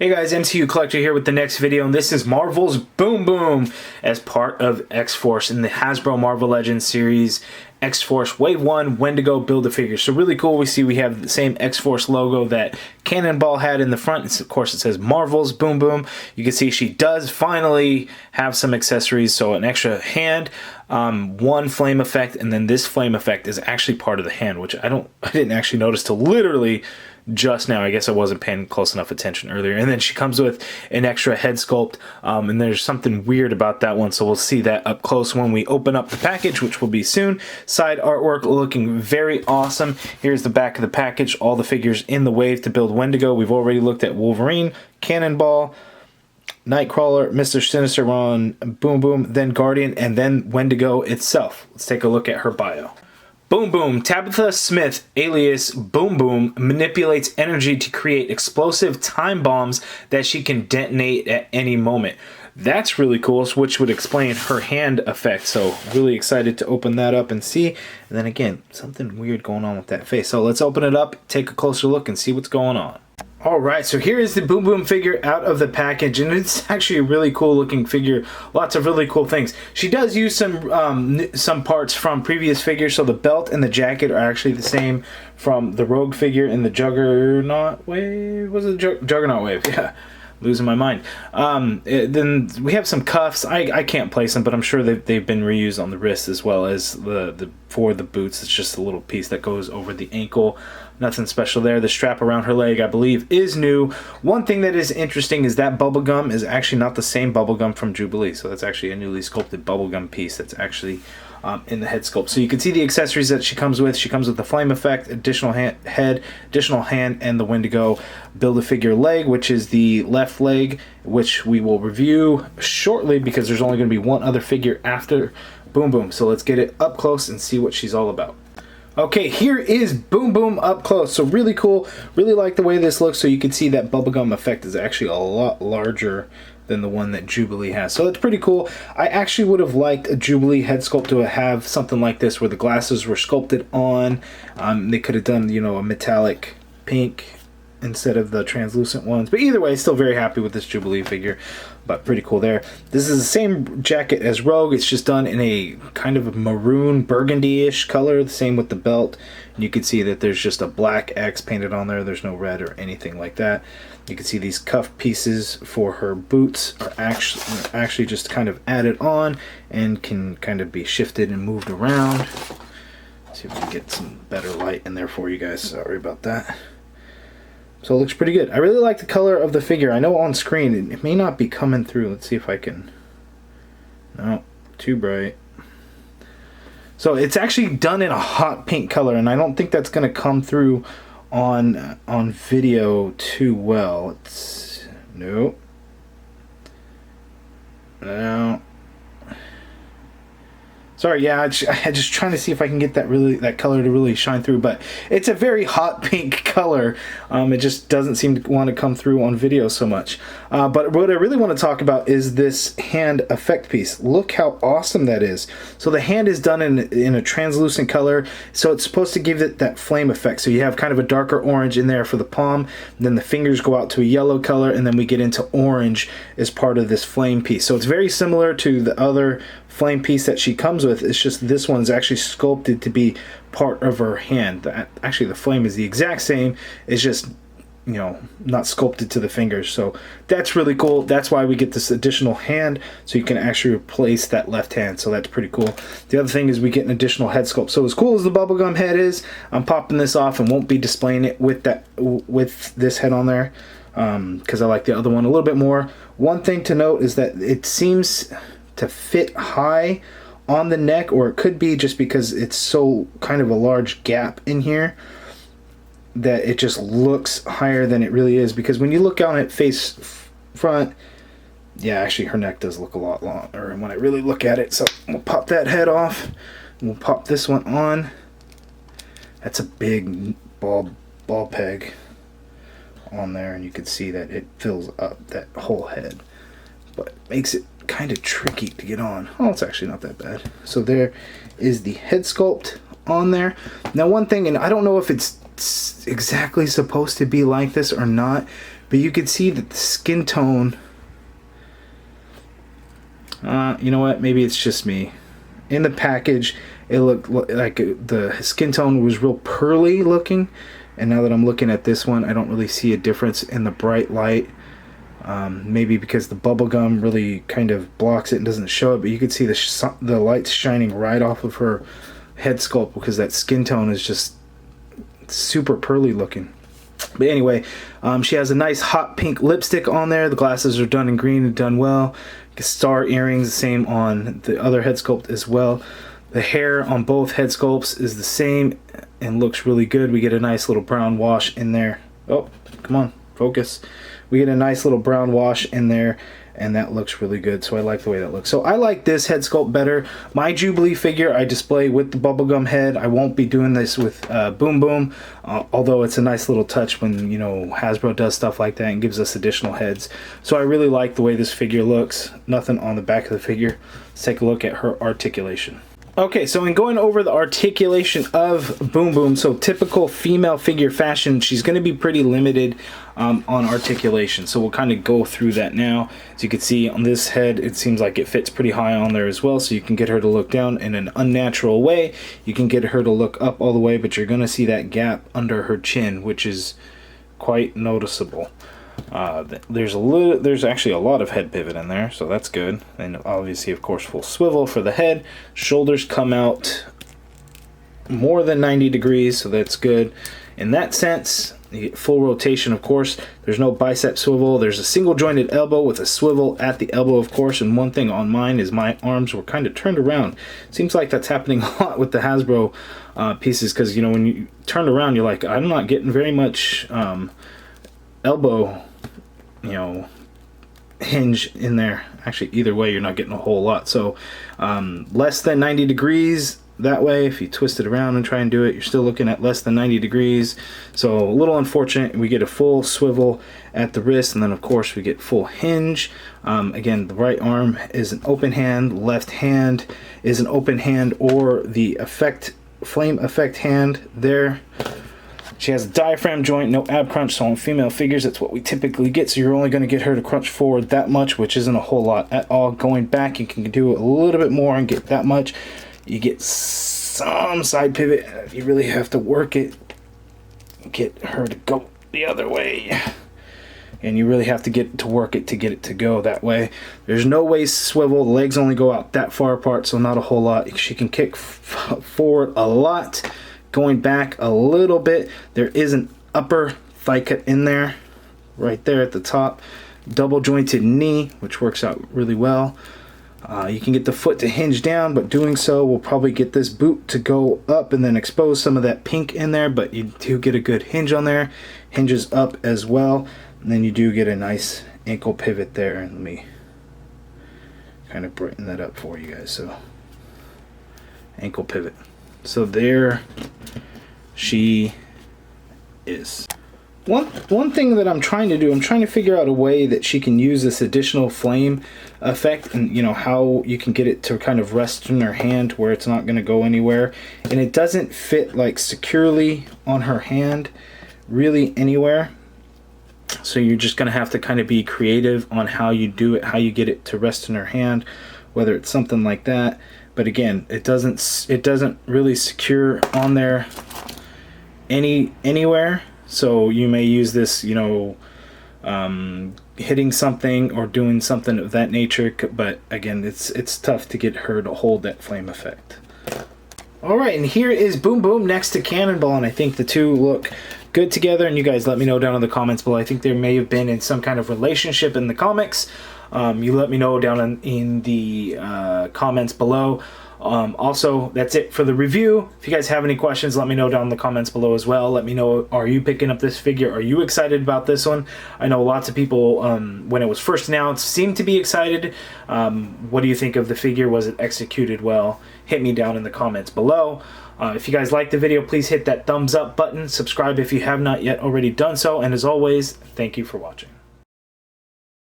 Hey guys, MCU Collector here with the next video, and this is Marvel's Boom Boom as part of X-Force in the Hasbro Marvel Legends series. X-Force Wave 1 Wendigo Build-A-Figure. So really cool. We have the same X-Force logo that Cannonball had in the front. Of course, it says Marvel's Boom Boom. You can see she does finally have some accessories. So an extra hand, one flame effect, and then this flame effect is actually part of the hand, which I didn't actually notice till literally just now. I guess I wasn't paying close enough attention earlier. And then she comes with an extra head sculpt, and there's something weird about that one, so we'll see that up close when we open up the package, which will be soon. Side artwork looking very awesome. Here's the back of the package, all the figures in the wave to build Wendigo. We've already looked at Wolverine, Cannonball, Nightcrawler, Mr. Sinister on Boom Boom, then Guardian, and then Wendigo itself. Let's take a look at her bio. Boom Boom. Tabitha Smith, alias Boom Boom, manipulates energy to create explosive time bombs that she can detonate at any moment. That's really cool, which would explain her hand effect. So really excited to open that up and see. And then again, something weird going on with that face. So let's open it up, take a closer look, and see what's going on. Alright, so here is the Boom Boom figure out of the package, and it's actually a really cool looking figure. Lots of really cool things. She does use some parts from previous figures, so the belt and the jacket are actually the same from the Rogue figure in the Juggernaut wave. Was it Juggernaut wave? Yeah. Losing my mind. Then we have some cuffs. I can't place them, but I'm sure they've been reused on the wrist as well as for the boots. It's just a little piece that goes over the ankle. Nothing special there. The strap around her leg, I believe, is new. One thing that is interesting is that bubblegum is actually not the same bubblegum from Jubilee. So that's actually a newly sculpted bubblegum piece that's actually in the head sculpt. So you can see the accessories that she comes with. She comes with the flame effect, additional head, additional hand, and the Wendigo Build-A-Figure leg, which is the left leg, which we will review shortly because there's only going to be one other figure after Boom Boom. So let's get it up close and see what she's all about. Okay, here is Boom Boom up close. So really cool. Really like the way this looks. So you can see that bubblegum effect is actually a lot larger than the one that Jubilee has. So it's pretty cool. I actually would have liked a Jubilee head sculpt to have something like this where the glasses were sculpted on. They could have done, you know, a metallic pink instead of the translucent ones. But either way, still very happy with this Jubilee figure. But pretty cool there. This is the same jacket as Rogue. It's just done in a kind of maroon burgundy-ish color. The same with the belt. And you can see that there's just a black X painted on there. There's no red or anything like that. You can see these cuff pieces for her boots are actually just kind of added on and can kind of be shifted and moved around. Let's see if we can get some better light in there for you guys. Sorry about that. So it looks pretty good. I really like the color of the figure. I know on screen it may not be coming through. Let's see if I can. No, too bright. So it's actually done in a hot pink color, and I don't think that's going to come through on video too well. It's no. Sorry, yeah, I'm just trying to see if I can get that color to really shine through, but it's a very hot pink color. It just doesn't seem to want to come through on video so much. But what I really want to talk about is this hand effect piece. Look how awesome that is. So the hand is done in a translucent color, so it's supposed to give it that flame effect. So you have kind of a darker orange in there for the palm, and then the fingers go out to a yellow color, and then we get into orange as part of this flame piece. So it's very similar to the other flame piece that she comes with. It's just this one's actually sculpted to be part of her hand. Actually, the flame is the exact same. It's just, you know, not sculpted to the fingers. So that's really cool. That's why we get this additional hand, so you can actually replace that left hand. So that's pretty cool. The other thing is we get an additional head sculpt. So as cool as the bubblegum head is, I'm popping this off and won't be displaying it with this head on there because I like the other one a little bit more. One thing to note is that it seems to fit high on the neck, or it could be just because it's so kind of a large gap in here that it just looks higher than it really is, because when you look on it face front, yeah, actually her neck does look a lot longer when I really look at it. So we'll pop that head off and we'll pop this one on. That's a big ball peg on there, and you can see that it fills up that whole head, but makes it kind of tricky to get on. Oh, it's actually not that bad. So there is the head sculpt on there. Now one thing, and I don't know if it's it's exactly supposed to be like this or not, but you can see that the skin tone, you know what, maybe it's just me. In the package, it looked like the skin tone was real pearly looking, and now that I'm looking at this one, I don't really see a difference in the bright light. Maybe because the bubble gum really kind of blocks it and doesn't show it, but you can see the lights shining right off of her head sculpt because that skin tone is just super pearly looking. But anyway, she has a nice hot pink lipstick on there. The glasses are done in green and done well. Star earrings, the same on the other head sculpt as well. The hair on both head sculpts is the same and looks really good. We get a nice little brown wash in there. Oh, come on, focus. We get a nice little brown wash in there, and that looks really good, so I like the way that looks. So I like this head sculpt better. My Jubilee figure I display with the bubblegum head. I won't be doing this with Boom Boom, although it's a nice little touch when, you know, Hasbro does stuff like that and gives us additional heads. So I really like the way this figure looks. Nothing on the back of the figure. Let's take a look at her articulation. Okay, so in going over the articulation of Boom Boom, so typical female figure fashion, she's going to be pretty limited on articulation. So we'll kind of go through that now. As you can see on this head, it seems like it fits pretty high on there as well, so you can get her to look down in an unnatural way. You can get her to look up all the way, but you're going to see that gap under her chin, which is quite noticeable. There's actually a lot of head pivot in there, so that's good. And obviously, of course, full swivel for the head. Shoulders come out more than 90 degrees, so that's good. In that sense, you get full rotation, of course. There's no bicep swivel. There's a single jointed elbow with a swivel at the elbow, of course. And one thing on mine is my arms were kind of turned around. Seems like that's happening a lot with the Hasbro pieces, because, you know, when you turn around, you're like, I'm not getting very much elbow, you know, hinge in there. Actually, either way, you're not getting a whole lot. So less than 90 degrees that way. If you twist it around and try and do it, you're still looking at less than 90 degrees. So a little unfortunate. We get a full swivel at the wrist, and then of course we get full hinge. Again, the right arm is an open hand, left hand is an open hand, or the flame effect hand there. She has a diaphragm joint, no ab crunch, so on female figures, that's what we typically get. So you're only going to get her to crunch forward that much, which isn't a whole lot at all. Going back, you can do a little bit more and get that much. You get some side pivot. You really have to work it. Get her to go the other way. And you really have to get to work it to get it to go that way. There's no waist swivel. The legs only go out that far apart, so not a whole lot. She can kick forward a lot. Going back a little bit, there is an upper thigh cut in there, right there at the top. Double jointed knee, which works out really well. You can get the foot to hinge down, but doing so will probably get this boot to go up and then expose some of that pink in there, but you do get a good hinge on there. Hinges up as well, and then you do get a nice ankle pivot there. And let me kind of brighten that up for you guys. So ankle pivot. So there she is. One thing that I'm trying to do, I'm trying to figure out a way that she can use this additional flame effect, and you know how you can get it to kind of rest in her hand where it's not going to go anywhere, and it doesn't fit like securely on her hand really anywhere. So you're just going to have to kind of be creative on how you do it, how you get it to rest in her hand, whether it's something like that. But again, it doesn't really secure on there anywhere. So you may use this, you know, hitting something or doing something of that nature. But again, it's tough to get her to hold that flame effect. All right, and here is Boom Boom next to Cannonball, and I think the two look good together. And you guys let me know down in the comments below. I think there may have been in some kind of relationship in the comics. You let me know down in the comments below. Also, that's it for the review. If you guys have any questions, let me know down in the comments below as well. Let me know, are you picking up this figure? Are you excited about this one? I know lots of people, when it was first announced, seemed to be excited. What do you think of the figure? Was it executed well? Hit me down in the comments below. If you guys liked the video, please hit that thumbs up button. Subscribe if you have not yet already done so. And as always, thank you for watching.